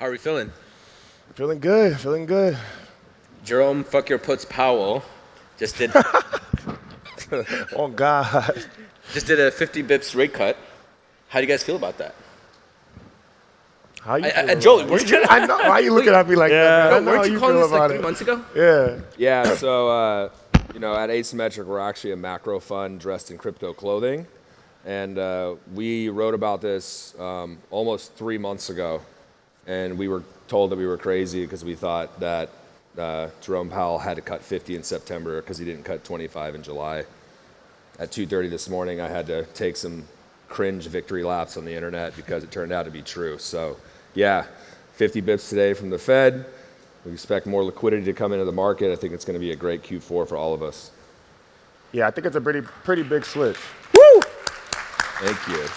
How are we feeling? Feeling good, feeling good. Jerome Fuck Your Puts Powell just did Oh God. just did a 50 bips rate cut. How do you guys feel about that? How you feel Joe, about weren't it? you? I know. Why you looking at me like that? Joe, Man? I know how weren't you you calling feel this like about 3 it. months ago? Yeah. Yeah, so at Asymmetric, we're actually a macro fund dressed in crypto clothing, and we wrote about this almost 3 months ago, and we were told that we were crazy because we thought that Jerome Powell had to cut 50 in September because he didn't cut 25 in July. At 2:30 this morning, I had to take some cringe victory laps on the internet because it turned out to be true. So, yeah, 50 bips today from the Fed. We expect more liquidity to come into the market. I think it's going to be a great Q4 for all of us. Yeah, I think it's a pretty big switch. Woo! Thank you.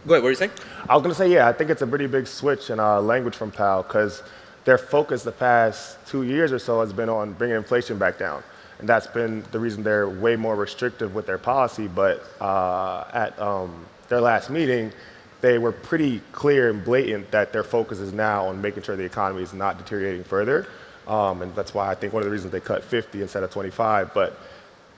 Go ahead, what were you saying? I was gonna say, yeah, I think it's a pretty big switch in language from Powell because their focus the past 2 years or so has been on bringing inflation back down, and that's been the reason they're way more restrictive with their policy. But at their last meeting, they were pretty clear and blatant that their focus is now on making sure the economy is not deteriorating further, and that's why I think one of the reasons they cut 50 instead of 25. But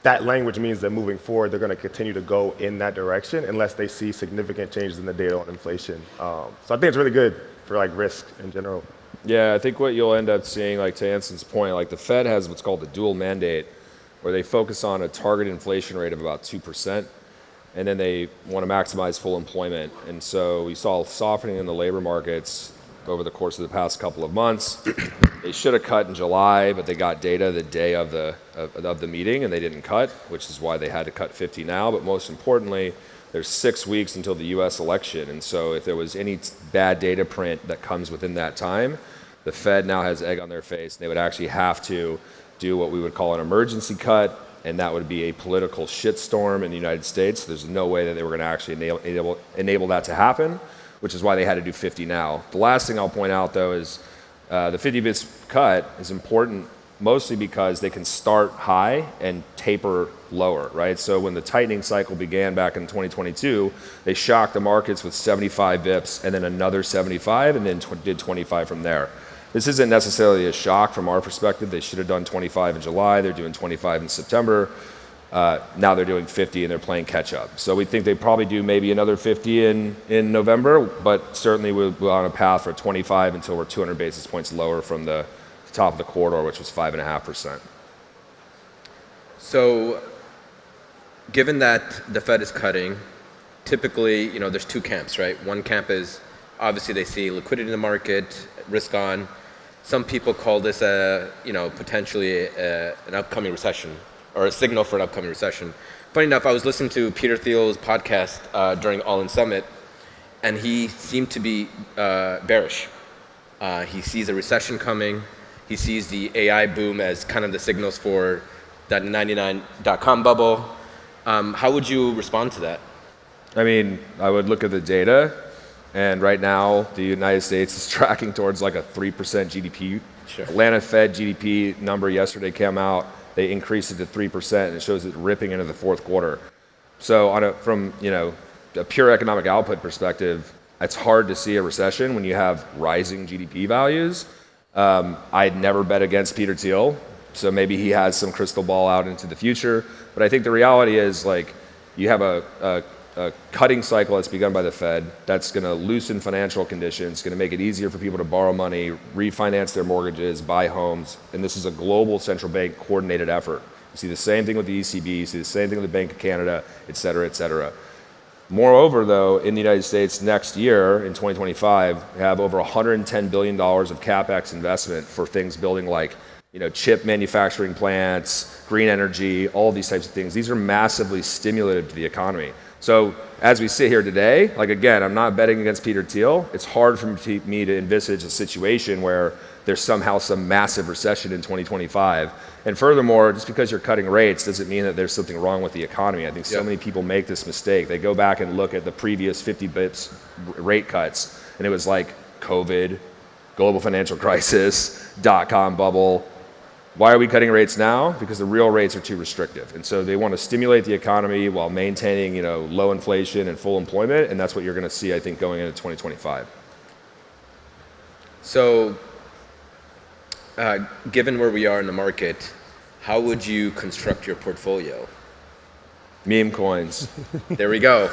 that language means that moving forward, they're going to continue to go in that direction unless they see significant changes in the data on inflation. So I think it's really good for like risk in general. Yeah, I think what you'll end up seeing, like to Anson's point, like the Fed has what's called the dual mandate, where they focus on a target inflation rate of about 2%, and then they want to maximize full employment. And so we saw softening in the labor markets over the course of the past couple of months. They should have cut in July, but they got data the day of the meeting, and they didn't cut, which is why they had to cut 50 now. But most importantly, there's 6 weeks until the U.S. election, and so if there was any bad data print that comes within that time, the Fed now has egg on their face. They would actually have to do what we would call an emergency cut, and that would be a political shitstorm in the United States. There's no way that they were going to actually enable that to happen, which is why they had to do 50 now. The last thing I'll point out, though, is the 50 bits cut is important mostly because they can start high and taper lower, right? So when the tightening cycle began back in 2022, they shocked the markets with 75 bips and then another 75 and then did 25 from there. This isn't necessarily a shock from our perspective. They should have done 25 in July. They're doing 25 in September. Now they're doing 50 and they're playing catch up. So we think they probably do maybe another 50 in November, but certainly we're on a path for 25 until we're 200 basis points lower from the top of the corridor, which was 5.5%. So, given that the Fed is cutting, typically, there's two camps, right? One camp is obviously they see liquidity in the market, risk on. Some people call this potentially an upcoming recession or a signal for an upcoming recession. Funny enough, I was listening to Peter Thiel's podcast during All In Summit, and he seemed to be bearish. He sees a recession coming. He sees the AI boom as kind of the signals for that 99.com bubble. How would you respond to that? I mean, I would look at the data, and right now the United States is tracking towards like a 3% GDP. Sure. Atlanta Fed GDP number yesterday came out. They increased it to 3%, and it shows it ripping into the fourth quarter. So from a pure economic output perspective, it's hard to see a recession when you have rising GDP values. I'd never bet against Peter Thiel, so maybe he has some crystal ball out into the future. But I think the reality is, like, you have a cutting cycle that's begun by the Fed that's going to loosen financial conditions, going to make it easier for people to borrow money, refinance their mortgages, buy homes, and this is a global central bank coordinated effort. You see the same thing with the ECB, you see the same thing with the Bank of Canada, et cetera, et cetera. Moreover, though, in the United States next year, in 2025, we have over $110 billion of CapEx investment for things building like chip manufacturing plants, green energy, all these types of things. These are massively stimulative to the economy. So as we sit here today, like again, I'm not betting against Peter Thiel. It's hard for me to envisage a situation where there's somehow some massive recession in 2025. And furthermore, just because you're cutting rates doesn't mean that there's something wrong with the economy. I think so many people make this mistake. They go back and look at the previous 50 bips rate cuts, and it was like COVID, global financial crisis, dot-com bubble, Why are we cutting rates now? Because the real rates are too restrictive. And so they want to stimulate the economy while maintaining, low inflation and full employment. And that's what you're going to see, I think, going into 2025. So given where we are in the market, how would you construct your portfolio? Memecoins. There we go.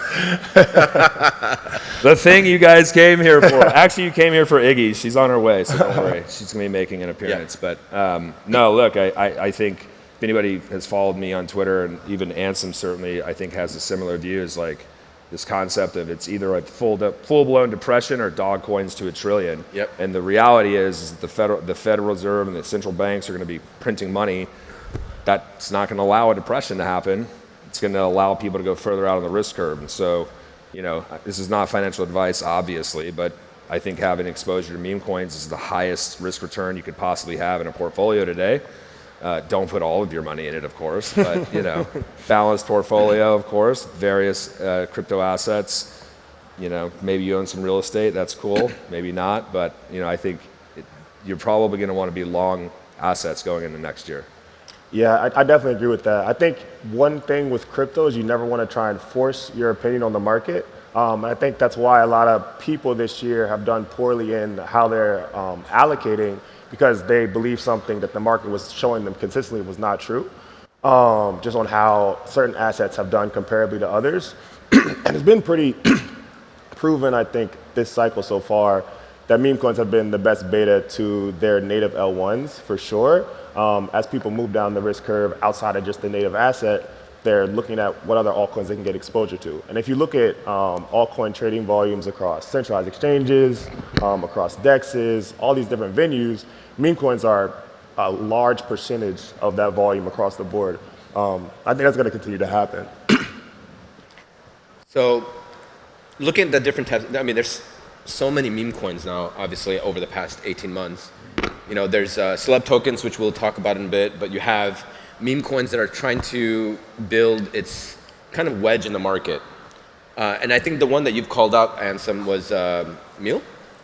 The thing you guys came here for. Actually, you came here for Iggy. She's on her way, so don't worry. She's going to be making an appearance. Yeah. But no, look, I think if anybody has followed me on Twitter, and even Ansem certainly, I think has a similar view, is like this concept of it's either a full-blown depression or dog coins to $1 trillion. Yep. And the reality is that the Federal Reserve and the central banks are going to be printing money. That's not going to allow a depression to happen. It's going to allow people to go further out on the risk curve. And so, this is not financial advice, obviously, but I think having exposure to meme coins is the highest risk return you could possibly have in a portfolio today. Don't put all of your money in it, of course, but, balanced portfolio, of course, various crypto assets. Maybe you own some real estate, that's cool, maybe not, but, I think you're probably going to want to be long assets going into next year. Yeah, I definitely agree with that. I think one thing with crypto is you never want to try and force your opinion on the market. And I think that's why a lot of people this year have done poorly in how they're allocating, because they believe something that the market was showing them consistently was not true, just on how certain assets have done comparably to others. And it's been pretty proven, I think, this cycle so far, that meme coins have been the best beta to their native L1s for sure. As people move down the risk curve outside of just the native asset, they're looking at what other altcoins they can get exposure to. And if you look at altcoin trading volumes across centralized exchanges, across DEXs, all these different venues, meme coins are a large percentage of that volume across the board. I think that's going to continue to happen. So looking at the different types, there's so many meme coins now, obviously, over the past 18 months. There's celeb tokens, which we'll talk about in a bit, but you have meme coins that are trying to build its kind of wedge in the market. And I think the one that you've called out, Ansem, was Mule,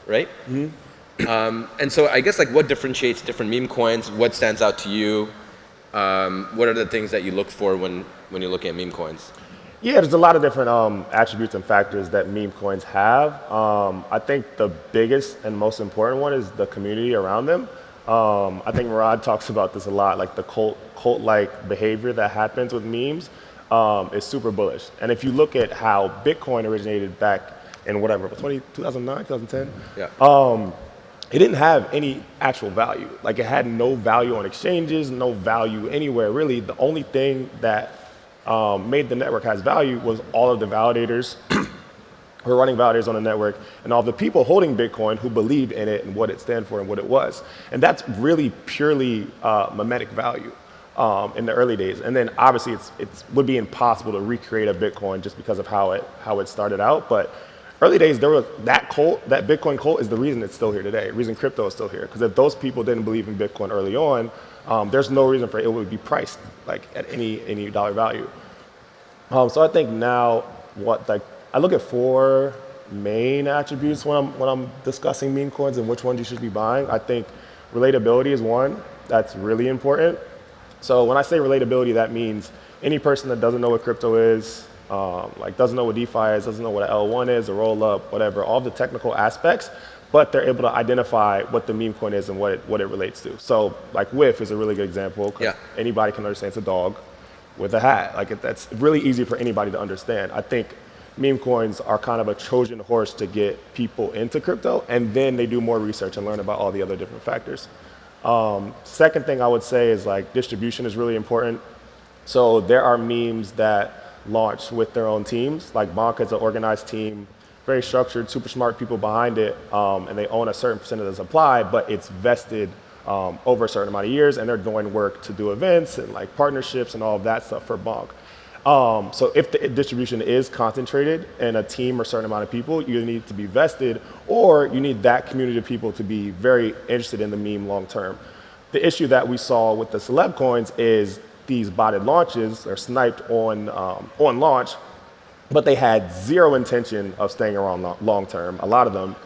right? Mm-hmm. And so I guess what differentiates different meme coins? What stands out to you? What are the things that you look for when you're looking at meme coins? Yeah, there's a lot of different attributes and factors that meme coins have. I think the biggest and most important one is the community around them. I think Murad talks about this a lot, like the cult-like behavior that happens with memes is super bullish. And if you look at how Bitcoin originated back in 2009, 2010, yeah. It didn't have any actual value. Like, it had no value on exchanges, no value anywhere, really. The only thing that made the network has value was all of the validators who were running validators on the network and all the people holding Bitcoin who believed in it and what it stood for and what it was. And that's really purely memetic value in the early days. And then obviously it would be impossible to recreate a Bitcoin just because of how it started out. But early days, there was that Bitcoin cult is the reason it's still here today, the reason crypto is still here. Because if those people didn't believe in Bitcoin early on, there's no reason for it would be priced at any dollar value. So I think now I look at 4 main attributes when I'm discussing meme coins and which ones you should be buying. I think relatability is one that's really important. So when I say relatability, that means any person that doesn't know what crypto is, doesn't know what DeFi is, doesn't know what an L1 is, a roll up, whatever, all the technical aspects, but they're able to identify what the meme coin is and what it relates to. So WIF is a really good example. Yeah. Anybody can understand it's a dog with a hat. That's really easy for anybody to understand. I think meme coins are kind of a Trojan horse to get people into crypto, and then they do more research and learn about all the other different factors. Second thing I would say is distribution is really important. So there are memes that launch with their own teams. Bonk is an organized team, very structured, super smart people behind it, and they own a certain percentage of the supply, but it's vested over a certain amount of years, and they're doing work to do events and partnerships and all of that stuff for Bonk. So if the distribution is concentrated in a team or a certain amount of people, you need to be vested, or you need that community of people to be very interested in the meme long term. The issue that we saw with the celeb coins is these botted launches are sniped on launch, but they had zero intention of staying around long term, a lot of them.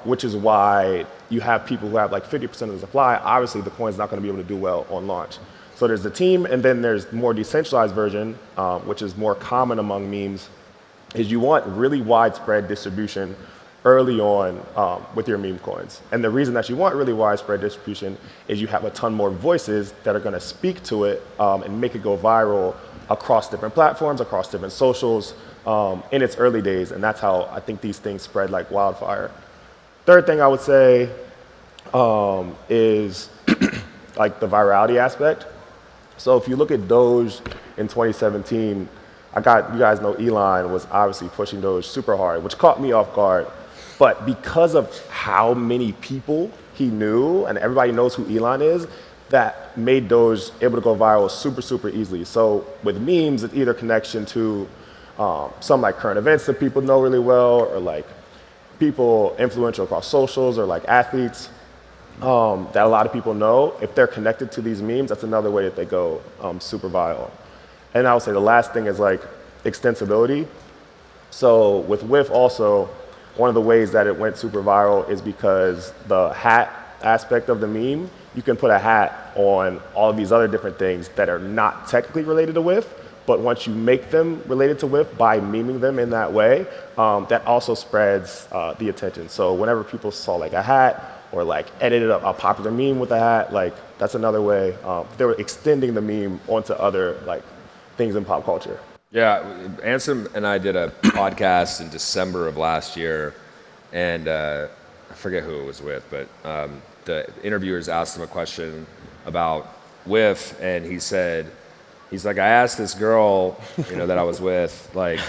which is why you have people who have like 50% of the supply. Obviously, the coin's not going to be able to do well on launch. So there's the team, and then there's more decentralized version, which is more common among memes, is you want really widespread distribution early on with your meme coins. And the reason that you want really widespread distribution is you have a ton more voices that are going to speak to it and make it go viral across different platforms, across different socials in its early days. And that's how I think these things spread like wildfire. Third thing I would say is like the virality aspect. So if you look at Doge in 2017, you guys know Elon was obviously pushing Doge super hard, which caught me off guard. But because of how many people he knew, and everybody knows who Elon is, that made Doge able to go viral super, super easily. So with memes, it's either connection to some like current events that people know really well, or like people influential across socials, or like athletes that a lot of people know. If they're connected to these memes, that's another way that they go super viral. And I would say the last thing is like extensibility. So with WIF also, one of the ways that it went super viral is because the hat aspect of the meme, you can put a hat on all of these other different things that are not technically related to WIF, but once you make them related to WIF by memeing them in that way, that also spreads the attention. So whenever people saw like a hat or like edited a popular meme with a hat, like that's another way they were extending the meme onto other like things in pop culture. Yeah, Ansem and I did a podcast in December of last year, and I forget who it was with, but the interviewers asked him a question about WIF, and he's like, I asked this girl, that I was with, like,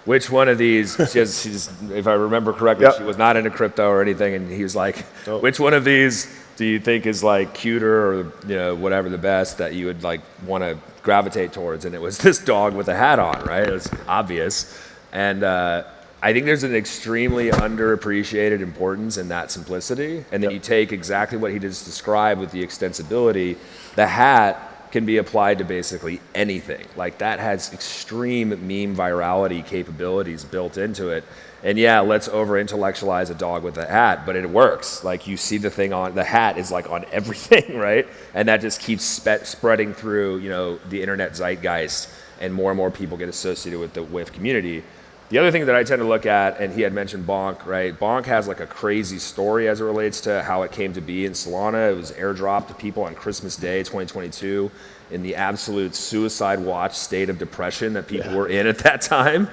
which one of these, she's, if I remember correctly, She was not into crypto or anything, and he was like, which one of these do you think is like cuter or, whatever the best that you would like want to gravitate towards? And it was this dog with a hat on, right? It was obvious. And I think there's an extremely underappreciated importance in that simplicity. And then you take exactly what he just described with the extensibility. The hat can be applied to basically anything. Like that has extreme meme virality capabilities built into it. And yeah, let's over-intellectualize a dog with a hat, but it works. Like you see the thing on, the hat is like on everything, right? And that just keeps spreading through, the internet zeitgeist, and more people get associated with the WIF community. The other thing that I tend to look at, and he had mentioned Bonk, right? Bonk has like a crazy story as it relates to how it came to be in Solana. It was airdropped to people on Christmas Day, 2022, in the absolute suicide watch state of depression that people were in at that time.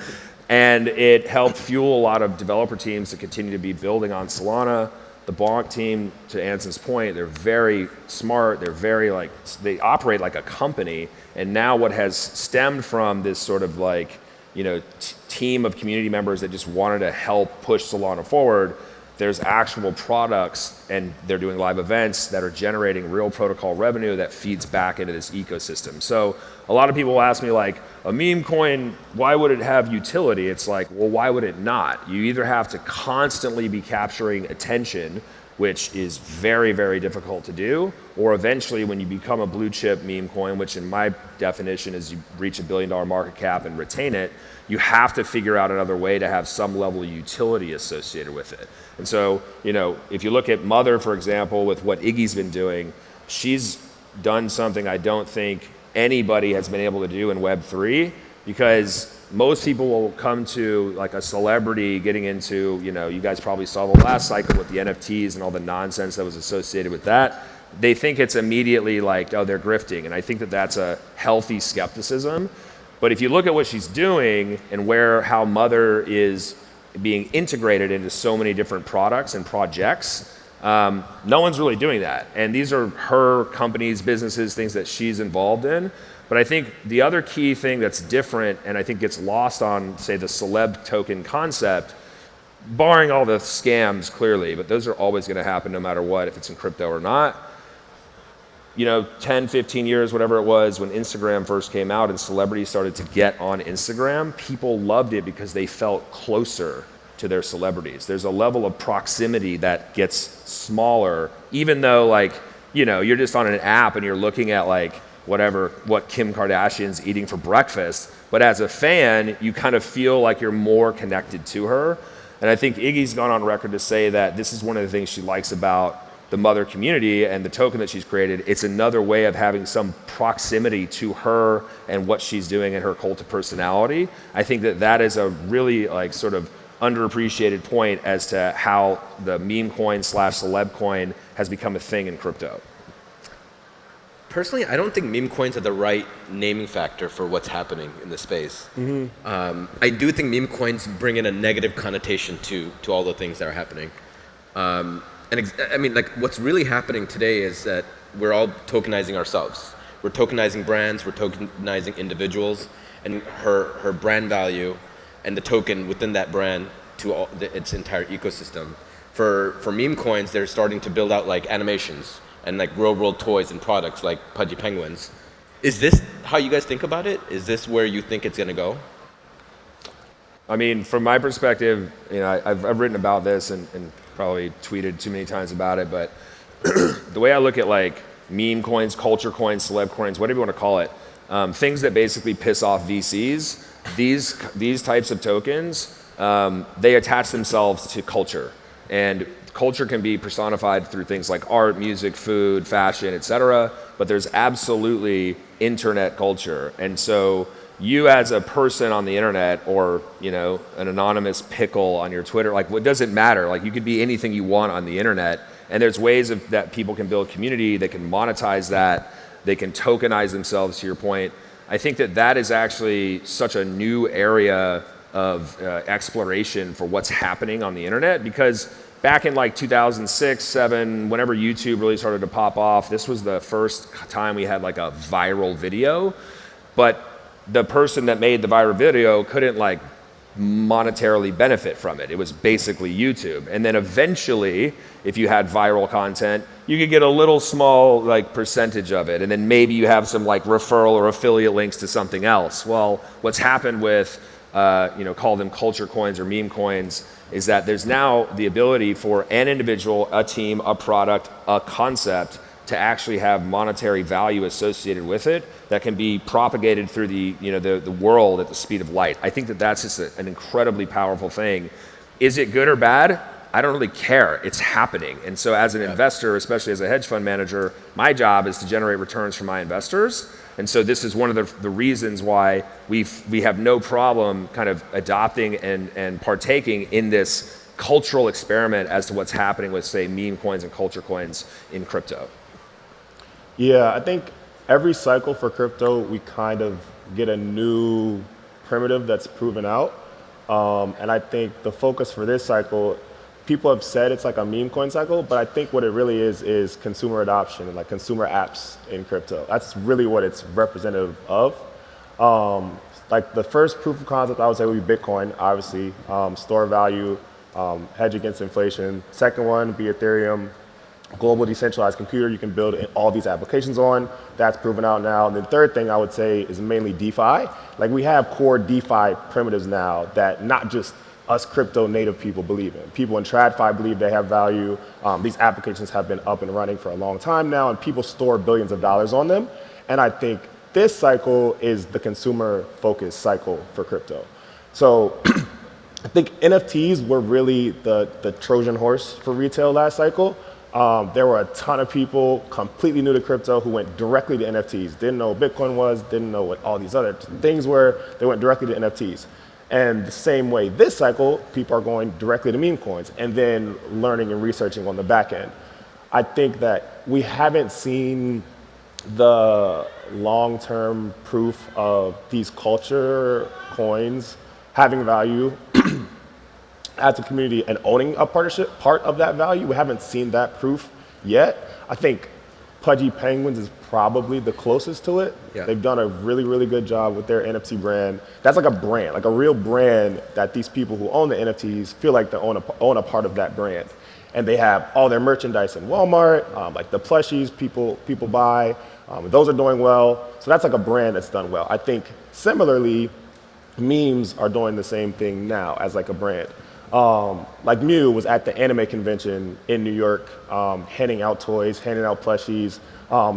And it helped fuel a lot of developer teams to continue to be building on Solana. The Bonk team, to Ansem's point, they're very smart. They're very they operate like a company. And now what has stemmed from this sort of team of community members that just wanted to help push Solana forward, there's actual products, and they're doing live events that are generating real protocol revenue that feeds back into this ecosystem. So a lot of people will ask me like, a meme coin, why would it have utility? It's like, well, why would it not? You either have to constantly be capturing attention, which is very, very difficult to do, or eventually when you become a blue chip meme coin, which in my definition is you reach $1 billion market cap and retain it, you have to figure out another way to have some level of utility associated with it. And so, if you look at Mother, for example, with what Iggy's been doing, she's done something I don't think anybody has been able to do in Web3, because most people will come to like a celebrity getting into, you guys probably saw the last cycle with the NFTs and all the nonsense that was associated with that. They think it's immediately like, oh, they're grifting. And I think that that's a healthy skepticism. But if you look at what she's doing and how Mother is being integrated into so many different products and projects, no one's really doing that. And these are her companies, businesses, things that she's involved in. But I think the other key thing that's different, and I think gets lost on, say, the celeb token concept, barring all the scams clearly, but those are always going to happen no matter what, if it's in crypto or not. 10, 15 years, whatever it was, when Instagram first came out and celebrities started to get on Instagram, people loved it because they felt closer to their celebrities. There's a level of proximity that gets smaller, even though you're just on an app and you're looking at what Kim Kardashian's eating for breakfast. But as a fan, you kind of feel like you're more connected to her. And I think Iggy's gone on record to say that this is one of the things she likes about the mother community and the token that she's created. It's another way of having some proximity to her and what she's doing in her cult of personality. I think that that is a really like sort of underappreciated point as to how the meme coin / celeb coin has become a thing in crypto. Personally, I don't think meme coins are the right naming factor for what's happening in the space. I do think meme coins bring in a negative connotation to all the things that are happening. I mean, like, what's really happening today is that we're all tokenizing ourselves. We're tokenizing brands, we're tokenizing individuals, and her brand value and the token within that brand to its entire ecosystem. For meme coins, they're starting to build out like animations and like real world toys and products like Pudgy Penguins. Is this how you guys think about it? Is this where you think it's gonna go? I mean, from my perspective, you know, I've written about this and probably tweeted too many times about it, but the way I look at like meme coins, culture coins, celeb coins, whatever you want to call it, things that basically piss off VCs, these types of tokens, they attach themselves to culture. And culture can be personified through things like art, music, food, fashion, etc. But there's absolutely internet culture. And so you as a person on the internet, or you know, an anonymous pickle on your Twitter, like what does it matter? Like you could be anything you want on the internet, and there's ways that people can build community, they can monetize that, they can tokenize themselves, to your point. I think that is actually such a new area of exploration for what's happening on the internet, because back in like 2006, 2007, whenever YouTube really started to pop off, this was the first time we had like a viral video, but the person that made the viral video couldn't like monetarily benefit from it. It was basically YouTube. And then eventually, if you had viral content, you could get a little small like percentage of it. And then maybe you have some like referral or affiliate links to something else. Well, what's happened with, you know, call them culture coins or meme coins, is that there's now the ability for an individual, a team, a product, a concept to actually have monetary value associated with it that can be propagated through the, you know, the world at the speed of light. I think that that's just an incredibly powerful thing. Is it good or bad? I don't really care. It's happening. And so as an investor, especially as a hedge fund manager, my job is to generate returns for my investors. And so this is one of the reasons why we have no problem kind of adopting and partaking in this cultural experiment as to what's happening with, say, meme coins and culture coins in crypto. Yeah, I think every cycle for crypto, we kind of get a new primitive that's proven out. And I think the focus for this cycle, people have said it's like a meme coin cycle, but I think what it really is consumer adoption and like consumer apps in crypto. That's really what it's representative of. Like the first proof of concept I would say would be Bitcoin, obviously, store value, hedge against inflation. Second one would be Ethereum. Global decentralized computer you can build all these applications on. That's proven out now. And the third thing I would say is mainly DeFi. Like we have core DeFi primitives now that not just us crypto native people believe in. People in TradFi believe they have value. These applications have been up and running for a long time now, and people store billions of dollars on them. And I think this cycle is the consumer focused cycle for crypto. So I think NFTs were really the Trojan horse for retail last cycle. There were a ton of people completely new to crypto who went directly to NFTs, didn't know what Bitcoin was, didn't know what all these other things were, they went directly to NFTs. And the same way this cycle, people are going directly to meme coins and then learning and researching on the back end. I think that we haven't seen the long-term proof of these culture coins having value as a community and owning a part of that value. We haven't seen that proof yet. I think Pudgy Penguins is probably the closest to it. Yeah. They've done a really, really good job with their NFT brand. That's like a brand, like a real brand that these people who own the NFTs feel like they own a part of that brand. And they have all their merchandise in Walmart, like the plushies people buy. Those are doing well. So that's like a brand that's done well. I think similarly, memes are doing the same thing now as like a brand. Like Mew was at the anime convention in New York, handing out toys, handing out plushies,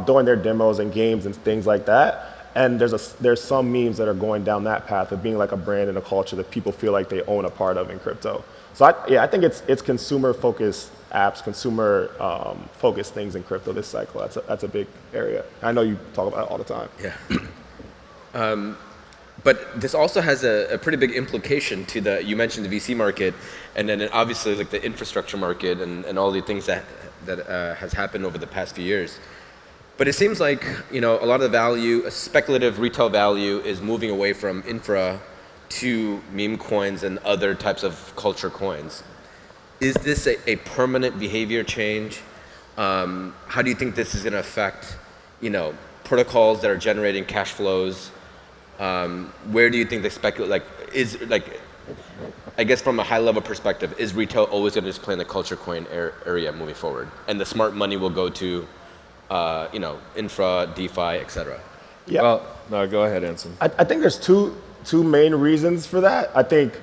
doing their demos and games and things like that. And there's some memes that are going down that path of being like a brand and a culture that people feel like they own a part of in crypto. So I think it's consumer-focused apps, consumer-focused things in crypto this cycle. That's a big area. I know you talk about it all the time. Yeah. But this also has a pretty big implication to you mentioned the VC market, and then obviously like the infrastructure market and all the things that has happened over the past few years. But it seems like, a lot of the value, speculative retail value, is moving away from infra to meme coins and other types of culture coins. Is this a permanent behavior change? How do you think this is going to affect, protocols that are generating cash flows? Where do you think I guess from a high level perspective, is retail always going to just play in the culture coin area moving forward? And the smart money will go to, infra, DeFi, et cetera? Yeah. Well, no, go ahead, Ansem. I think there's two main reasons for that. I think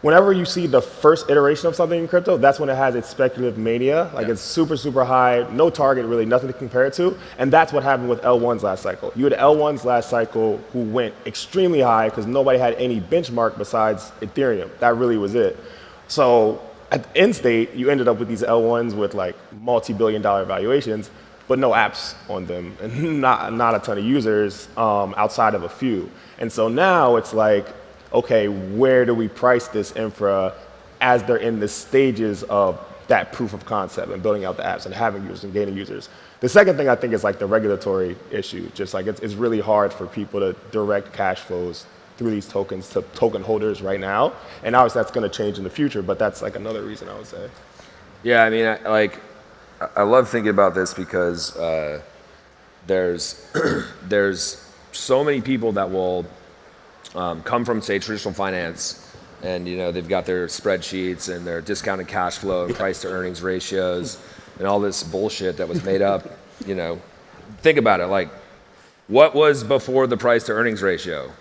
whenever you see the first iteration of something in crypto, that's when it has its speculative mania. Like it's super, super high, no target really, nothing to compare it to. And that's what happened with L1s last cycle. You had L1s last cycle who went extremely high because nobody had any benchmark besides Ethereum. That really was it. So at the end state, you ended up with these L1s with like multi-billion-dollar valuations, but no apps on them and not a ton of users outside of a few. And so now it's like, okay, where do we price this infra as they're in the stages of that proof of concept and building out the apps and having users and gaining users? The second thing I think is like the regulatory issue. Just like it's really hard for people to direct cash flows through these tokens to token holders right now. And obviously that's going to change in the future, but that's like another reason I would say. Yeah, I mean, I love thinking about this because there's so many people that will come from, say, traditional finance, and they've got their spreadsheets and their discounted cash flow and price to earnings ratios and all this bullshit that was made up. Think about it. Like, what was before the price to earnings ratio?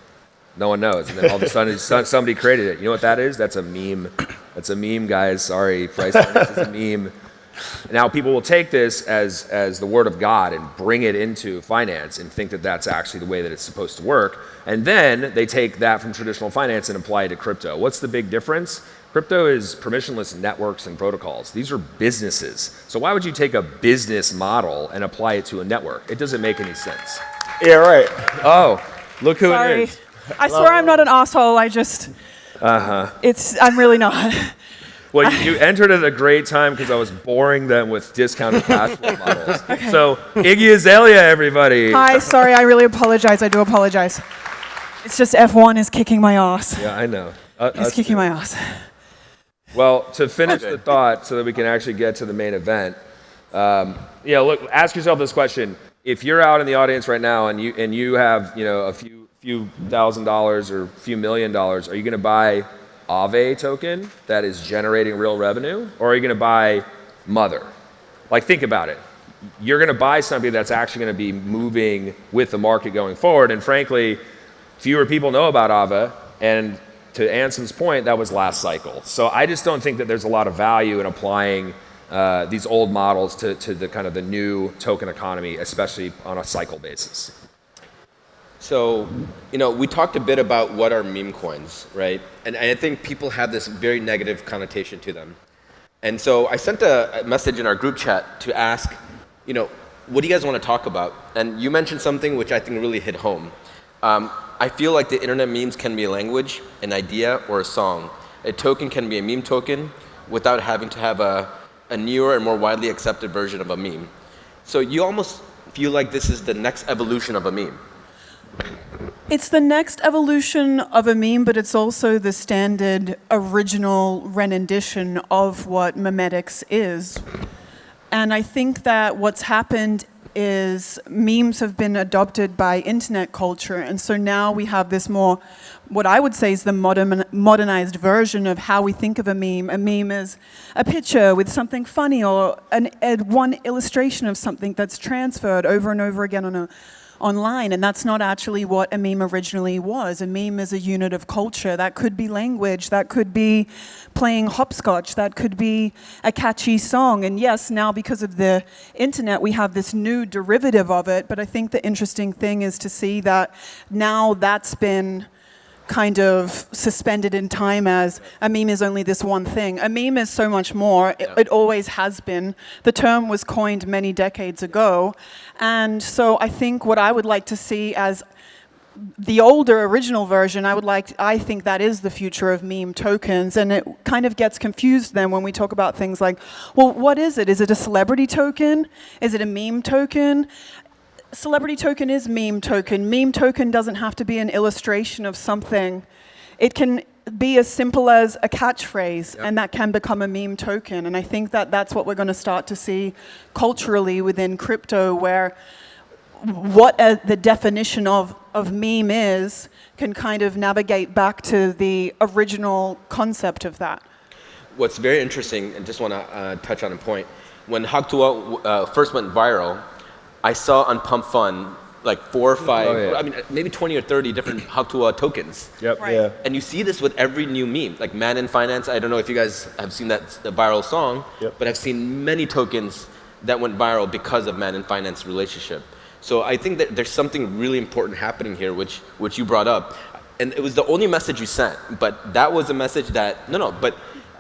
No one knows. And then all of a sudden, somebody created it. You know what that is? That's a meme. That's a meme, guys. Sorry, price to earnings is a meme. Now people will take this as the word of God and bring it into finance and think that that's actually the way that it's supposed to work. And then they take that from traditional finance and apply it to crypto. What's the big difference? Crypto is permissionless networks and protocols. These are businesses. So why would you take a business model and apply it to a network? It doesn't make any sense. Yeah, right. Oh, look who Sorry. it is. I swear I'm not an asshole. I'm really not. Well, you entered at a great time because I was boring them with discounted cash flow models. Okay. So, Iggy Azalea, everybody. Hi, sorry, I really apologize. I do apologize. It's just F1 is kicking my ass. Yeah, I know. It's kicking my ass. Well, to finish the thought so that we can actually get to the main event, look, ask yourself this question. If you're out in the audience right now and you have, a few $1,000s or a few $1 million, are you going to buy Aave token that is generating real revenue, or are you going to buy Mother? Like, think about it. You're going to buy something that's actually going to be moving with the market going forward. And frankly, fewer people know about Aave. And to Ansem's point, that was last cycle. So I just don't think that there's a lot of value in applying these old models to the kind of the new token economy, especially on a cycle basis. So, we talked a bit about what are meme coins, right? And I think people have this very negative connotation to them. And so I sent a message in our group chat to ask, what do you guys want to talk about? And you mentioned something which I think really hit home. I feel like the internet memes can be a language, an idea, or a song. A token can be a meme token without having to have a newer and more widely accepted version of a meme. So you almost feel like this is the next evolution of a meme. It's the next evolution of a meme, but it's also the standard original rendition of what memetics is. And I think that what's happened is memes have been adopted by internet culture, and so now we have this more, what I would say is the modernized version of how we think of a meme. A meme is a picture with something funny or one illustration of something that's transferred over and over again online, and that's not actually what a meme originally was. A meme is a unit of culture. That could be language, that could be playing hopscotch, that could be a catchy song. And yes, now because of the internet, we have this new derivative of it, but I think the interesting thing is to see that now that's been kind of suspended in time as a meme is only this one thing. A meme is so much more. It always has been. The term was coined many decades ago. And so I think what I would like to see as the older original version, I think that is the future of meme tokens, and it kind of gets confused then when we talk about things like, well, what is it? Is it a celebrity token? Is it a meme token? Celebrity token is meme token. Meme token doesn't have to be an illustration of something. It can be as simple as a catchphrase, and that can become a meme token. And I think that that's what we're going to start to see culturally within crypto, where what the definition of meme is can kind of navigate back to the original concept of that. What's very interesting, and just want to touch on a point, when Haktua first went viral, I saw on Pump Fun like 4 or 5, I mean maybe 20 or 30 different Haktua tokens. Yep. Right. Yeah. And you see this with every new meme, like Man in Finance. I don't know if you guys have seen that viral song, but I've seen many tokens that went viral because of Man in Finance relationship. So I think that there's something really important happening here, which you brought up, and it was the only message you sent. But that was a message that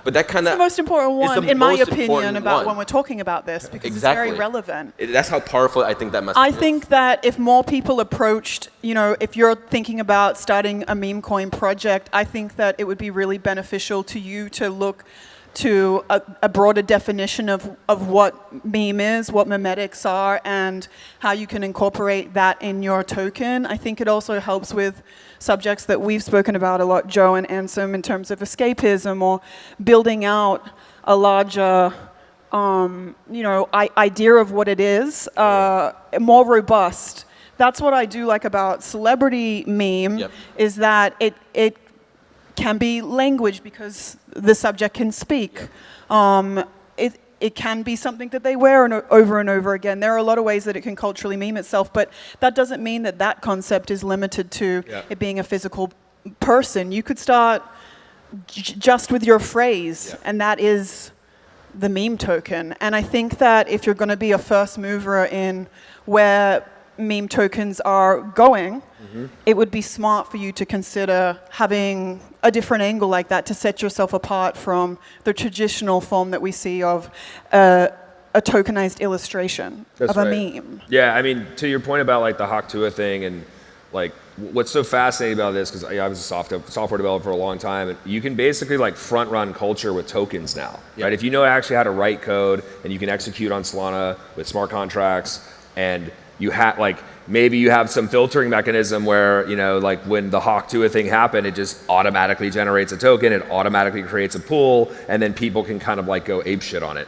but that kind of the most important one, in my opinion, about when we're talking about this, because it's very relevant. That's how powerful I think that message I is. think that if more people approached, if you're thinking about starting a Memecoin project, I think that it would be really beneficial to you to look to a broader definition of what meme is, what memetics are, and how you can incorporate that in your token. I think it also helps with subjects that we've spoken about a lot, Joe and Ansem, in terms of escapism or building out a larger idea of what it is, more robust. That's what I do like about celebrity meme, is that it can be language because the subject can speak. It can be something that they wear over and over again. There are a lot of ways that it can culturally meme itself, but that doesn't mean that that concept is limited to it being a physical person. You could start just with your phrase, and that is the meme token. And I think that if you're going to be a first mover in where meme tokens are going, it would be smart for you to consider having a different angle like that to set yourself apart from the traditional form that we see of a tokenized illustration of a meme. Yeah, I mean, to your point about like the Haktua thing, and like what's so fascinating about this, because I was a software developer for a long time, and you can basically like front run culture with tokens now, right? If you know actually how to write code and you can execute on Solana with smart contracts, and you have like maybe you have some filtering mechanism where like when the Haktua thing happened, it just automatically generates a token, it automatically creates a pool, and then people can kind of like go apeshit on it.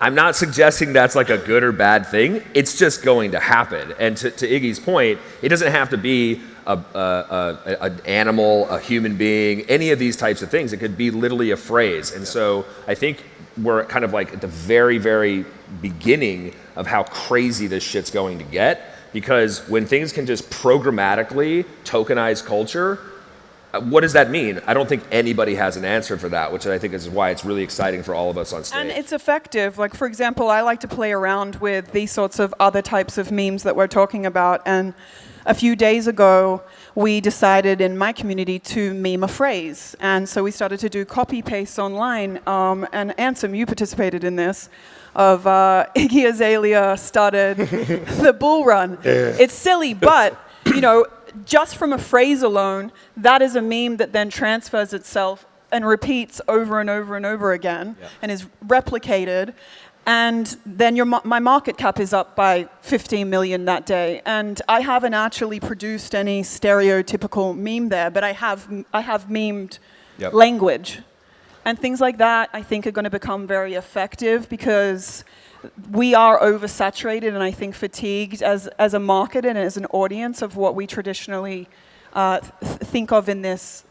I'm not suggesting that's like a good or bad thing. It's just going to happen. And to Iggy's point, it doesn't have to be an animal, a human being, any of these types of things. It could be literally a phrase. And so I think we're kind of like at the very, very beginning of how crazy this shit's going to get. Because when things can just programmatically tokenize culture, what does that mean? I don't think anybody has an answer for that, which I think is why it's really exciting for all of us on stage. And it's effective. Like, for example, I like to play around with these sorts of other types of memes that we're talking about. And a few days ago, we decided in my community to meme a phrase. And so we started to do copy paste online. And Ansem, you participated in this. Of Iggy Azalea started the bull run. It's silly, but just from a phrase alone, that is a meme that then transfers itself and repeats over and over and over again, and is replicated. And then my market cap is up by 15 million that day. And I haven't actually produced any stereotypical meme there, but I have memed language. And things like that, I think, are going to become very effective because we are oversaturated and I think fatigued as a market and as an audience of what we traditionally think of in this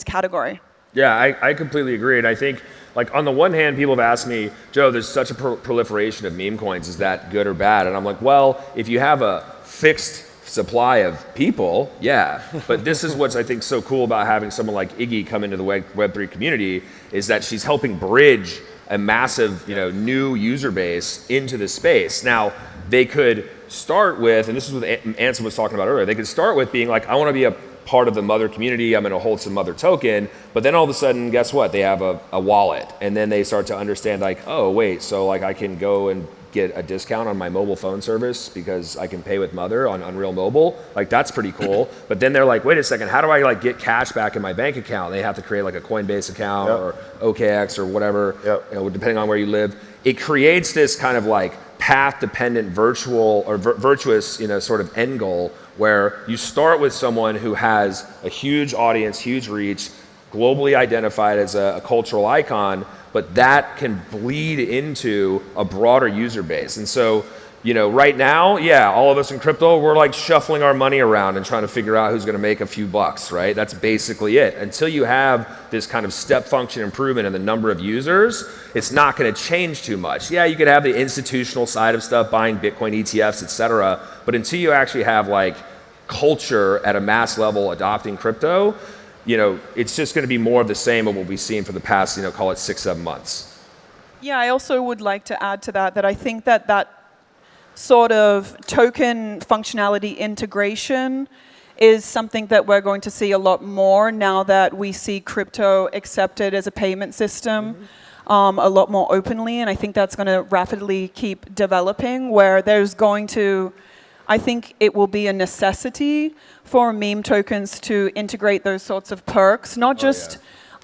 category. Yeah, I completely agree. And I think, like, on the one hand, people have asked me, Joe, there's such a proliferation of meme coins. Is that good or bad? And I'm like, well, if you have a fixed supply of people, yeah. But this is what's I think so cool about having someone like Iggy come into the Web3 community, is that she's helping bridge a massive new user base into the space. Now, they could start with, and this is what Ansem was talking about earlier, they could start with being like, I want to be part of the mother community. I'm going to hold some mother token. But then all of a sudden, guess what? They have a wallet. And then they start to understand like, oh, wait, so like I can go and get a discount on my mobile phone service because I can pay with Mother on Unreal Mobile. Like that's pretty cool. But then they're like, wait a second, how do I like get cash back in my bank account? They have to create like a Coinbase account or OKX or whatever, you know, depending on where you live. It creates this kind of like path-dependent virtual or virtuous, you know, sort of end goal where you start with someone who has a huge audience, huge reach, globally identified as a cultural icon, but that can bleed into a broader user base. And so, you know, right now, yeah, all of us in crypto, we're like shuffling our money around and trying to figure out who's gonna make a few bucks, right? That's basically it. Until you have this kind of step function improvement in the number of users, it's not gonna change too much. Yeah, you could have the institutional side of stuff, buying Bitcoin ETFs, et cetera, but until you actually have like culture at a mass level adopting crypto, you know, it's just going to be more of the same of what we've seen for the past, you know, call it 6-7 months. Yeah, I also would like to add to that I think that sort of token functionality integration is something that we're going to see a lot more now that we see crypto accepted as a payment system a lot more openly. And I think that's going to rapidly keep developing where there's going to, I think it will be a necessity for meme tokens to integrate those sorts of perks, not just,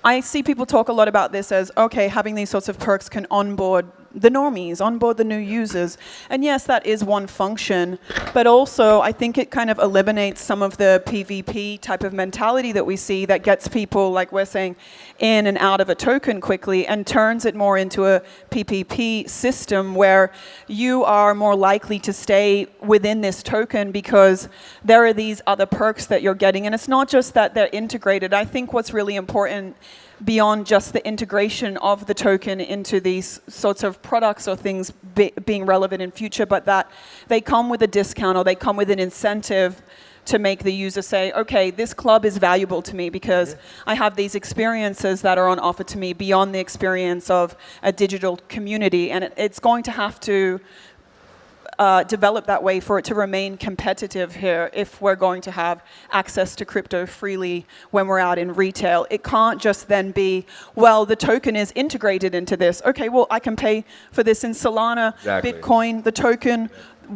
I see people talk a lot about this as, okay, having these sorts of perks can onboard the normies, onboard the new users. And yes, that is one function, but also I think it kind of eliminates some of the PvP type of mentality that we see that gets people, like we're saying, in and out of a token quickly and turns it more into a PPP system where you are more likely to stay within this token because there are these other perks that you're getting. And it's not just that they're integrated. I think what's really important beyond just the integration of the token into these sorts of products or things being relevant in future, but that they come with a discount or they come with an incentive to make the user say, okay, this club is valuable to me because I have these experiences that are on offer to me beyond the experience of a digital community. And it's going to have to develop that way for it to remain competitive here if we're going to have access to crypto freely when we're out in retail. It can't just then be, well, the token is integrated into this. Okay, well, I can pay for this in Solana, Bitcoin, the token.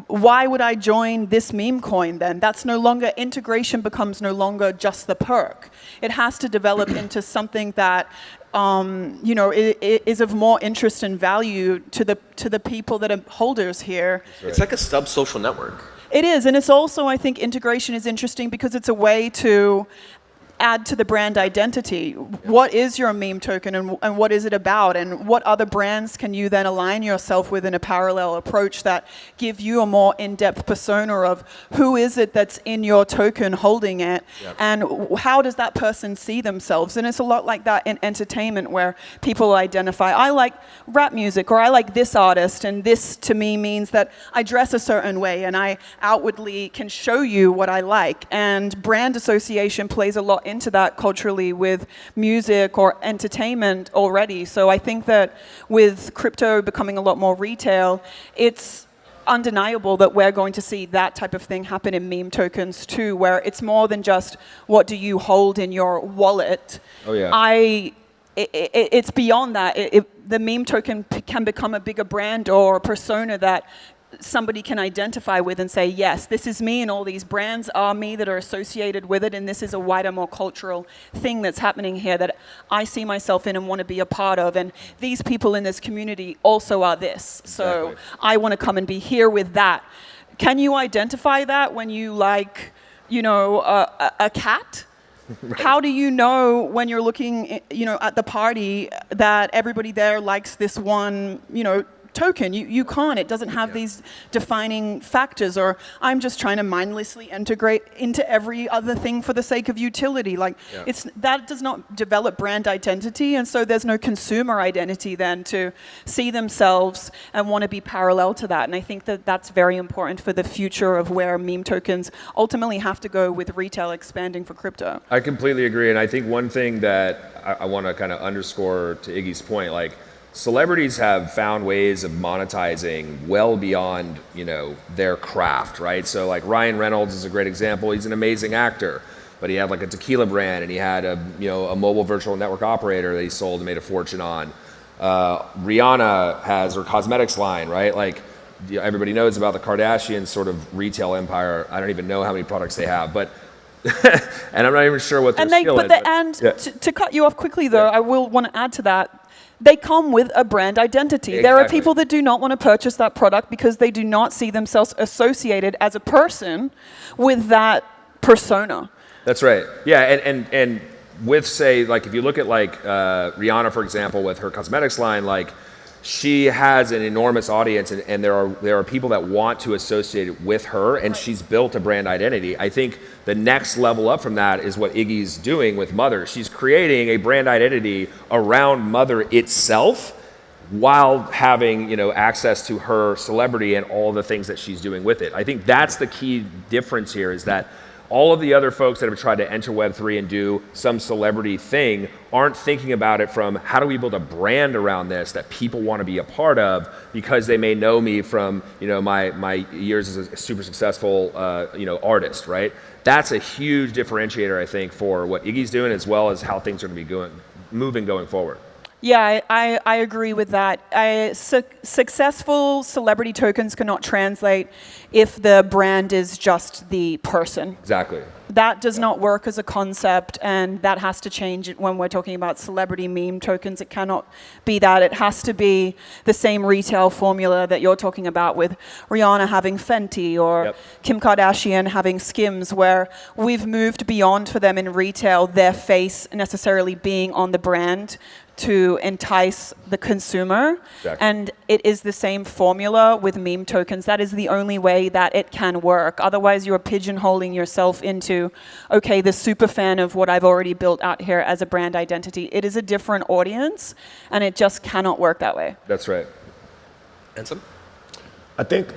Why would I join this Memecoin then? That's no longer, integration becomes no longer just the perk. It has to develop into something that you know, is of more interest and value to the people that are holders here. It's like a sub-social network. It is, and it's also, I think, integration is interesting because it's a way to add to the brand identity. What is your meme token and what is it about? And what other brands can you then align yourself with in a parallel approach that give you a more in-depth persona of who is it that's in your token holding it and how does that person see themselves? And it's a lot like that in entertainment where people identify, I like rap music or I like this artist and this to me means that I dress a certain way and I outwardly can show you what I like. And brand association plays a lot into that culturally with music or entertainment already. So I think that with crypto becoming a lot more retail, it's undeniable that we're going to see that type of thing happen in meme tokens too, where it's more than just what do you hold in your wallet. Oh yeah. It's beyond that. The meme token can become a bigger brand or a persona that somebody can identify with and say, yes, this is me and all these brands are me that are associated with it and this is a wider, more cultural thing that's happening here that I see myself in and want to be a part of. And these people in this community also are this. So I want to come and be here with that. Can you identify that when you like, you know, a cat? Right. How do you know when you're looking, you know, at the party that everybody there likes this one, you know, token? You can't. It doesn't have these defining factors, or I'm just trying to mindlessly integrate into every other thing for the sake of utility. Like that does not develop brand identity, and so there's no consumer identity then to see themselves and want to be parallel to that. And I think that that's very important for the future of where meme tokens ultimately have to go with retail expanding for crypto. I completely agree, and I think one thing that I want to kind of underscore to Iggy's point, like, celebrities have found ways of monetizing well beyond, you know, their craft, right? So like Ryan Reynolds is a great example. He's an amazing actor, but he had like a tequila brand, and he had a a mobile virtual network operator that he sold and made a fortune on. Rihanna has her cosmetics line, right? Like everybody knows about the Kardashians sort of retail empire. I don't even know how many products they have, but and I'm not even sure what their skill is. To cut you off quickly though, I will want to add to that. They come with a brand identity. Exactly. There are people that do not want to purchase that product because they do not see themselves associated as a person with that persona. That's right. Yeah, and with, say, like if you look at like Rihanna, for example, with her cosmetics line, like she has an enormous audience, and there are people that want to associate it with her, and she's built a brand identity. I think the next level up from that is what Iggy's doing with Mother. She's creating a brand identity around Mother itself while having access to her celebrity and all the things that she's doing with it. I think that's the key difference here, is that all of the other folks that have tried to enter Web3 and do some celebrity thing aren't thinking about it from how do we build a brand around this that people want to be a part of because they may know me from my years as a super successful artist, right? That's a huge differentiator, I think, for what Iggy's doing as well as how things are going to be moving going forward. Yeah, I agree with that. Successful celebrity tokens cannot translate if the brand is just the person. Exactly. That does not work as a concept, and that has to change when we're talking about celebrity meme tokens. It cannot be that. It has to be the same retail formula that you're talking about with Rihanna having Fenty or Kim Kardashian having Skims, where we've moved beyond for them in retail their face necessarily being on the brand to entice the consumer. Exactly. And it is the same formula with meme tokens. That is the only way that it can work. Otherwise, you're pigeonholing yourself into, okay, the super fan of what I've already built out here as a brand identity. It is a different audience, and it just cannot work that way. That's right. Ansem? I think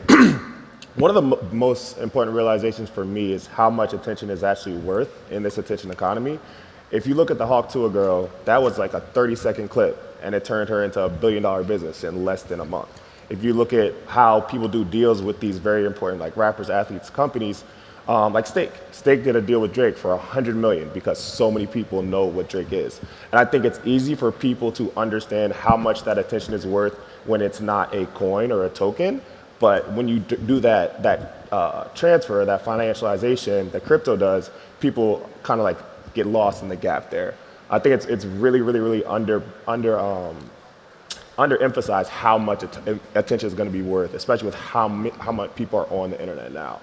one of the most important realizations for me is how much attention is actually worth in this attention economy. If you look at the Hawk Tuah girl, that was like a 30-second clip, and it turned her into $1 billion business in less than a month. If you look at how people do deals with these very important like rappers, athletes, companies, like Stake. Stake did a deal with Drake for $100 million because so many people know what Drake is. And I think it's easy for people to understand how much that attention is worth when it's not a coin or a token. But when you do that transfer, that financialization that crypto does, people kind of like get lost in the gap there. I think it's really, really, really underemphasized how much attention is going to be worth, especially with how much people are on the internet now.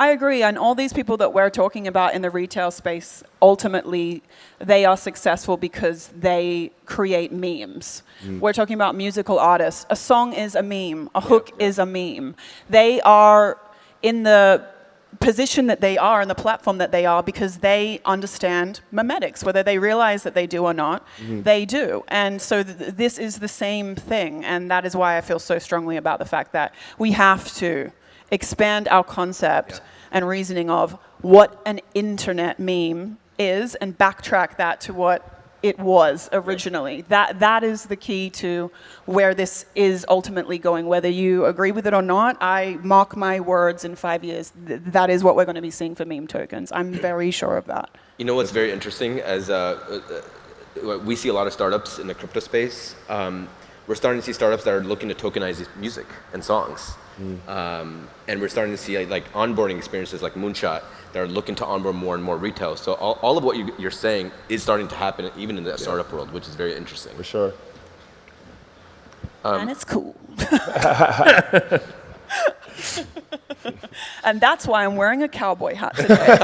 I agree, and all these people that we're talking about in the retail space, ultimately, they are successful because they create memes. We're talking about musical artists. A song is a meme. A hook is a meme. They are in the position that they are and the platform that they are because they understand memetics, whether they realize that they do or not, they do. And so this is the same thing, and that is why I feel so strongly about the fact that we have to expand our concept and reasoning of what an internet meme is and backtrack that to what it was originally. That is the key to where this is ultimately going. Whether you agree with it or not, I mark my words in 5 years. That is what we're going to be seeing for meme tokens. I'm very sure of that. You know what's very interesting, as we see a lot of startups in the crypto space. We're starting to see startups that are looking to tokenize music and songs. And we're starting to see like onboarding experiences like Moonshot that are looking to onboard more and more retail. So all of what you're saying is starting to happen even in the startup world, which is very interesting. For sure. And it's cool. And that's why I'm wearing a cowboy hat today.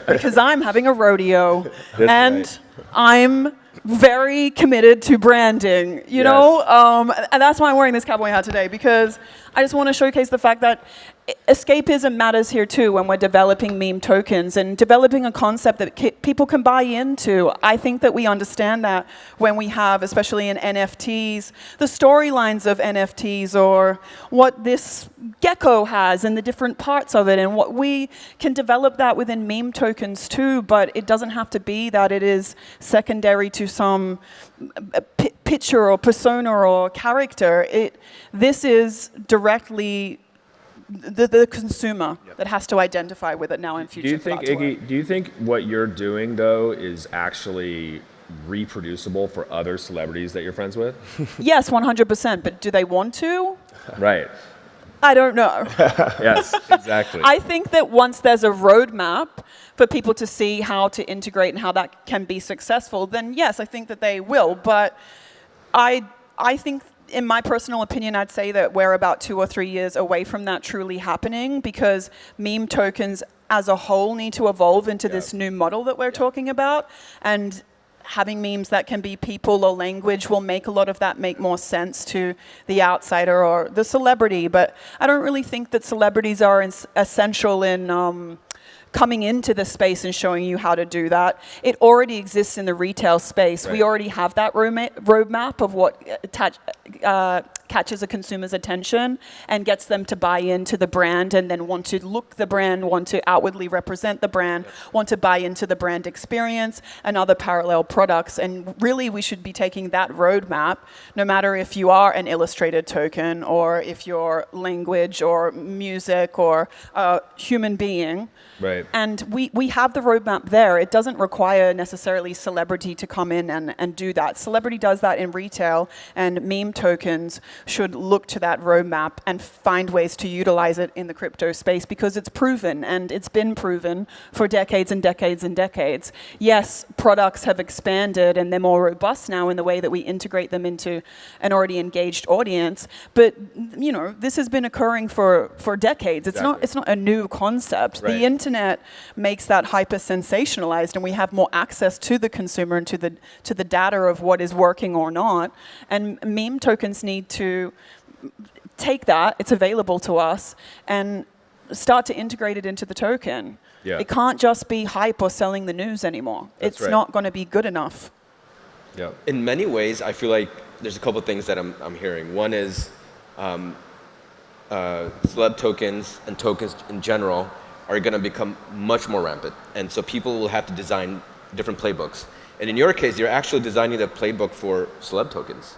Because I'm having a rodeo. And I'm very committed to branding, you know? And that's why I'm wearing this cowboy hat today, because I just want to showcase the fact that escapism matters here too when we're developing meme tokens and developing a concept that people can buy into. I think that we understand that when we have, especially in NFTs, the storylines of NFTs or what this gecko has and the different parts of it, and what we can develop that within meme tokens too, but it doesn't have to be that it is secondary to some picture or persona or character. This is directly the consumer that has to identify with it now in future. Do you think, Iggy, do you think what you're doing, though, is actually reproducible for other celebrities that you're friends with? Yes, 100%. But do they want to? Right. I don't know. Yes, exactly. I think that once there's a roadmap for people to see how to integrate and how that can be successful, then yes, I think that they will. But I think, in my personal opinion, I'd say that we're about 2 or 3 years away from that truly happening, because meme tokens as a whole need to evolve into this new model that we're talking about. And having memes that can be people or language will make a lot of that make more sense to the outsider or the celebrity. But I don't really think that celebrities are essential in coming into the space and showing you how to do that. It already exists in the retail space. Right. We already have that roadmap of what catches a consumer's attention and gets them to buy into the brand and then want to look the brand, want to outwardly represent the brand, want to buy into the brand experience and other parallel products. And really, we should be taking that roadmap, no matter if you are an illustrated token or if you're language or music or a human being. Right. And we have the roadmap there. It doesn't require necessarily celebrity to come in and do that. Celebrity does that in retail, and meme tokens should look to that roadmap and find ways to utilize it in the crypto space, because it's proven, and it's been proven for decades and decades and decades. Yes, products have expanded and they're more robust now in the way that we integrate them into an already engaged audience, but you know, this has been occurring for decades. It's not a new concept. Right. The internet makes that hyper sensationalized, and we have more access to the consumer and to the data of what is working or not. And meme tokens need to take that, it's available to us, and start to integrate it into the token. Yeah. It can't just be hype or selling the news anymore. It's not going to be good enough. Yeah. In many ways, I feel like there's a couple of things that I'm hearing. One is celeb tokens and tokens in general are going to become much more rampant. And so people will have to design different playbooks. And in your case, you're actually designing the playbook for celeb tokens.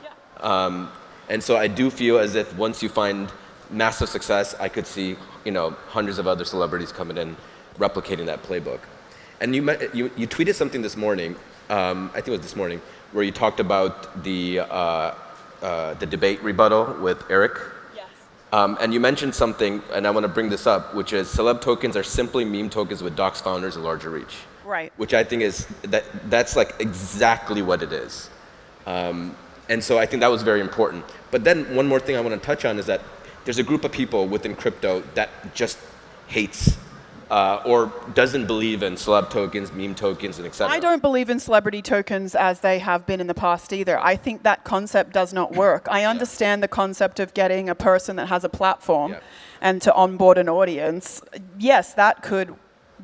Yeah. And so I do feel as if once you find massive success, I could see, you know, hundreds of other celebrities coming in, replicating that playbook. And you tweeted something this morning, I think it was this morning, where you talked about the debate rebuttal with Eric. Yes. And you mentioned something, and I want to bring this up, which is celeb tokens are simply meme tokens with docs founders a larger reach. Right. Which I think is, that's like exactly what it is. And so I think that was very important. But then one more thing I want to touch on is that there's a group of people within crypto that just hates or doesn't believe in celeb tokens, meme tokens, and et cetera. I don't believe in celebrity tokens as they have been in the past either. I think that concept does not work. I understand the concept of getting a person that has a platform and to onboard an audience. Yes, that could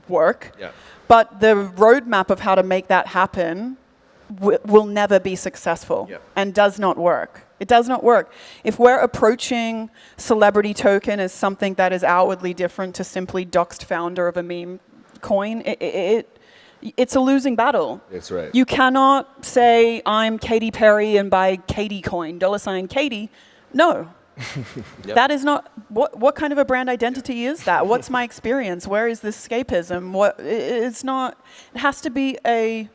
work. Yeah. But the roadmap of how to make that happen will never be successful and does not work. It does not work. If we're approaching celebrity token as something that is outwardly different to simply doxed founder of a meme coin, it's a losing battle. That's right. You cannot say, I'm Katy Perry and buy Katy coin, $ Katy. No. That is not, what kind of a brand identity is that? What's my experience? Where is this escapism? It's not, it has to be a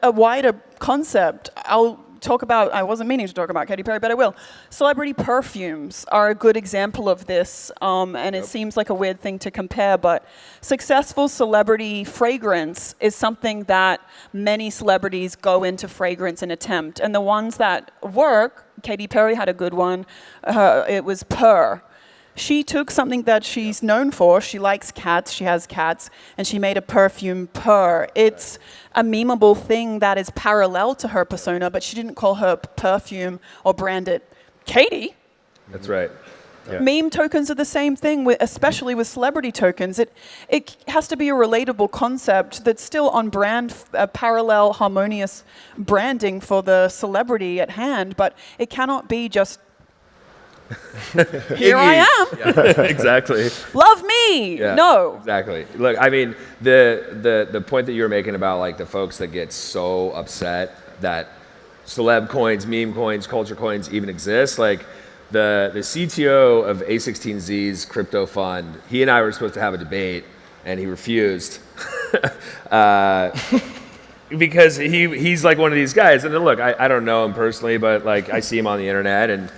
wider concept. I wasn't meaning to talk about Katy Perry, but I will. Celebrity perfumes are a good example of this, and it seems like a weird thing to compare, but successful celebrity fragrance is something that many celebrities go into fragrance and attempt. And the ones that work, Katy Perry had a good one, it was Purr. She took something that she's known for. She likes cats. She has cats. And she made a perfume, Purr. It's a memeable thing that is parallel to her persona, but she didn't call her perfume or brand it Katy. That's right. Yeah. Meme tokens are the same thing, especially with celebrity tokens. It has to be a relatable concept that's still on brand, parallel, harmonious branding for the celebrity at hand, but it cannot be just here I am. Yeah, exactly. Love me. Yeah, no. Exactly. Look, I mean, the point that you were making about like the folks that get so upset that celeb coins, meme coins, culture coins even exist, like the CTO of A16Z's crypto fund, he and I were supposed to have a debate, and he refused. Because he's like one of these guys, and look, I don't know him personally, but like I see him on the internet, and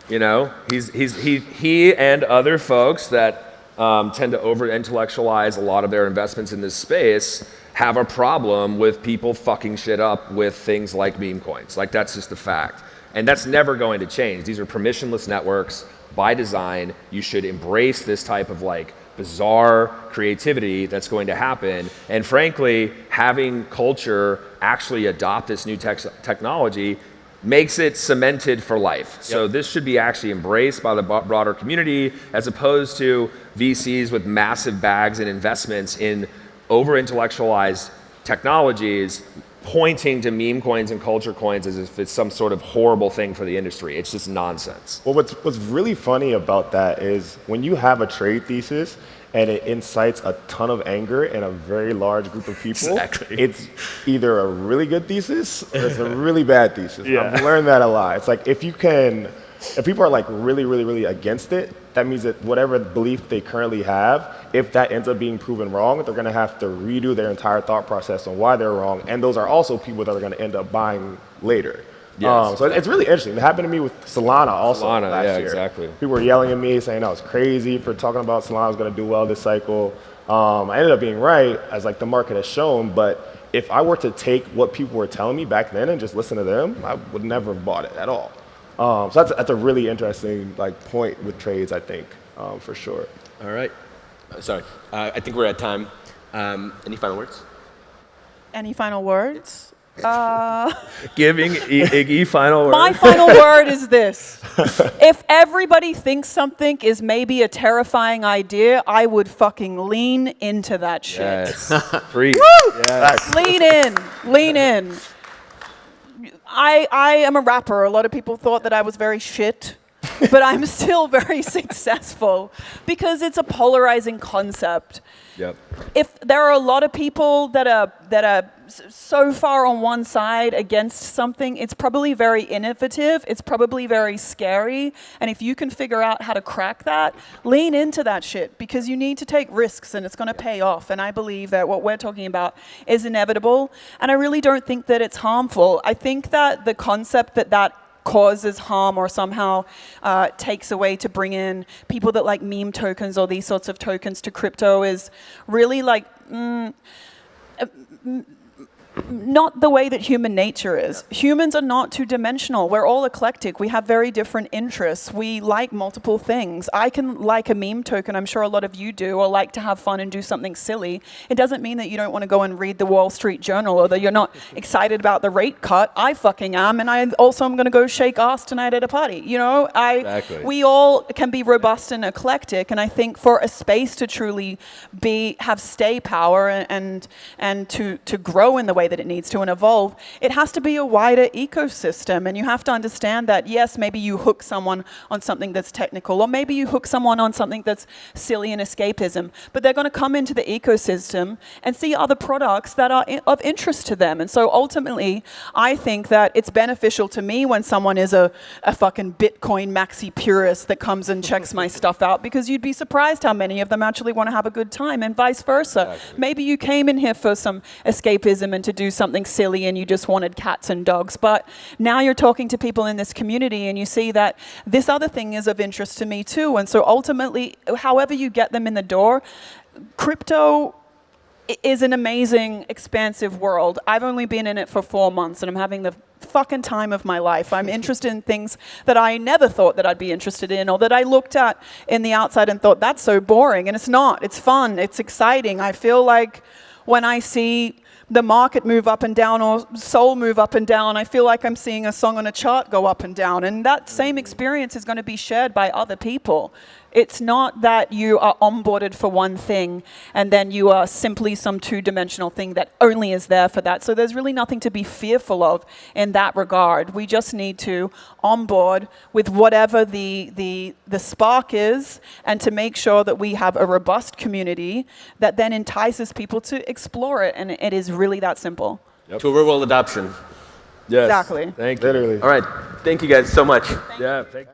you know, he and other folks that tend to over-intellectualize a lot of their investments in this space have a problem with people fucking shit up with things like meme coins. Like that's just a fact, and that's never going to change. These are permissionless networks by design. You should embrace this type of like bizarre creativity that's going to happen. And frankly, having culture actually adopt this new technology makes it cemented for life. So this should be actually embraced by the broader community as opposed to VCs with massive bags and investments in over-intellectualized technologies pointing to meme coins and culture coins as if it's some sort of horrible thing for the industry. It's just nonsense. Well, what's really funny about that is when you have a trade thesis and it incites a ton of anger in a very large group of people, it's either a really good thesis or it's a really bad thesis. I've learned that a lot. It's like if people are like really, really, really against it, that means that whatever belief they currently have, if that ends up being proven wrong, they're going to have to redo their entire thought process on why they're wrong. And those are also people that are going to end up buying later. So it's really interesting. It happened to me with Solana also last year. Exactly. People were yelling at me saying I was crazy for talking about Solana was going to do well this cycle. I ended up being right, as like the market has shown. But if I were to take what people were telling me back then and just listen to them, I would never have bought it at all. So that's a really interesting like point with trades, I think, for sure. All right. Sorry. I think we're at time. Any final words? Any final words? Giving Iggy final word. My final word is this. If everybody thinks something is maybe a terrifying idea, I would fucking lean into that shit. Yes. Preach. Yes. Lean in. I am a rapper. A lot of people thought that I was very shit, but I'm still very successful because it's a polarizing concept. Yep. If there are a lot of people that are so far on one side against something, it's probably very innovative, it's probably very scary, and if you can figure out how to crack that, lean into that shit because you need to take risks and it's going to pay off. And I believe that what we're talking about is inevitable, and I really don't think that it's harmful. I think that the concept that causes harm or somehow takes away to bring in people that like meme tokens or these sorts of tokens to crypto is really like not the way that human nature is. Humans are not two-dimensional. We're all eclectic. We have very different interests. We like multiple things. I can like a meme token, I'm sure a lot of you do, or like to have fun and do something silly. It doesn't mean that you don't want to go and read the Wall Street Journal or that you're not excited about the rate cut. I fucking am, and I also am going to go shake ass tonight at a party. You know, we all can be robust and eclectic, and I think for a space to truly have stay power and to grow in the way that it needs to and evolve, it has to be a wider ecosystem. And you have to understand that, yes, maybe you hook someone on something that's technical, or maybe you hook someone on something that's silly and escapism, but they're going to come into the ecosystem and see other products that are of interest to them. And so ultimately, I think that it's beneficial to me when someone is a fucking Bitcoin maxi purist that comes and checks my stuff out, because you'd be surprised how many of them actually want to have a good time, and vice versa. Exactly. Maybe you came in here for some escapism and to do something silly and you just wanted cats and dogs, but now you're talking to people in this community and you see that this other thing is of interest to me too. And so ultimately, however you get them in the door, crypto is an amazing, expansive world. I've only been in it for 4 months and I'm having the fucking time of my life. I'm interested in things that I never thought that I'd be interested in, or that I looked at in the outside and thought, that's so boring. And it's not. It's fun. It's exciting. I feel like when I see the market move up and down or Sol move up and down, I feel like I'm seeing a song on a chart go up and down. And that same experience is going to be shared by other people. It's not that you are onboarded for one thing and then you are simply some two-dimensional thing that only is there for that. So there's really nothing to be fearful of in that regard. We just need to onboard with whatever the spark is, and to make sure that we have a robust community that then entices people to explore it. And it is really that simple. Yep. To a real world adoption. Yes. Exactly. Thank you. Literally. All right. Thank you guys so much. Yeah. Thank you.